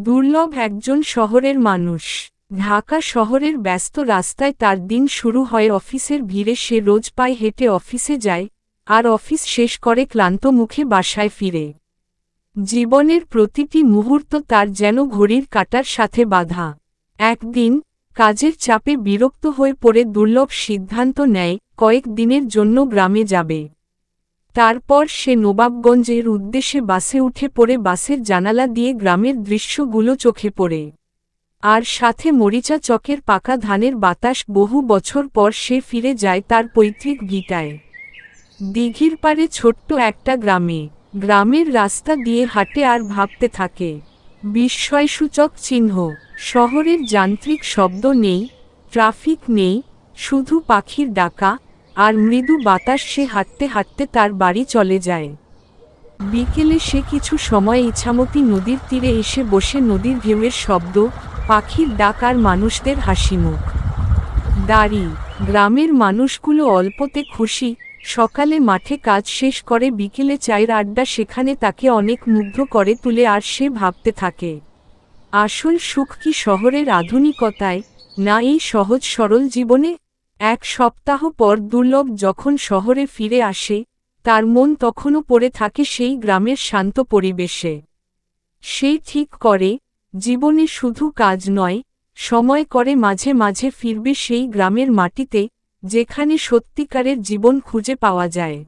দুর্লভ একজন শহরের মানুষ। ঢাকা শহরের ব্যস্ত রাস্তায় তার দিন শুরু হয় অফিসের ভিড়ে। সে রোজ পায়ে হেঁটে অফিসে যায়, আর অফিস শেষ করে ক্লান্ত মুখে বাসায় ফিরে। জীবনের প্রতিটি মুহূর্ত তার যেন ঘড়ির কাঁটার সাথে বাঁধা। একদিন কাজের চাপে বিরক্ত হয়ে পড়ে দুর্লভ সিদ্ধান্ত নেয় কয়েক দিনের জন্য গ্রামে যাবে। তারপর সে নবাবগঞ্জের উদ্দেশ্যে বাসে উঠে পড়ে। বাসের জানালা দিয়ে গ্রামের দৃশ্যগুলো চোখে পড়ে, আর সাথে মরিচা চকের পাকা ধানের বাতাস। বহু বছর পর সে ফিরে যায় তার পৈতৃক ভিটায়। দিঘির পাড়ে ছোট্ট একটা গ্রামে। গ্রামের রাস্তা দিয়ে হাঁটে আর ভাবতে থাকে। বিস্ময়সূচক চিহ্ন। শহরের যান্ত্রিক শব্দ নেই, ট্রাফিক নেই, শুধু পাখির ডাকা আর মৃদু বাতাস। সে হাঁটতে হাঁটতে তার বাড়ি চলে যায়। বিকেলে সে কিছু সময় ইছামতি নদীর তীরে এসে বসে। নদীর ঢেউয়ের শব্দ, পাখির ডাক আর মানুষদের হাসিমুখ। গ্রামের মানুষগুলো অল্পতে খুশি। সকালে মাঠে কাজ শেষ করে বিকেলে চায়ের আড্ডা সেখানে তাকে অনেক মুগ্ধ করে তুলে। আর সে ভাবতে থাকে, আসল সুখ কি শহরের আধুনিকতায়, না এই সহজ সরল জীবনে? এক সপ্তাহ পর দুর্লভ যখন শহরে ফিরে আসে, তার মন তখনও পড়ে থাকে সেই গ্রামের শান্ত পরিবেশে। সে ঠিক করে, জীবনে শুধু কাজ নয়, সময় করে মাঝে মাঝে ফিরবে সেই গ্রামের মাটিতে, যেখানে সত্যিকারের জীবন খুঁজে পাওয়া যায়।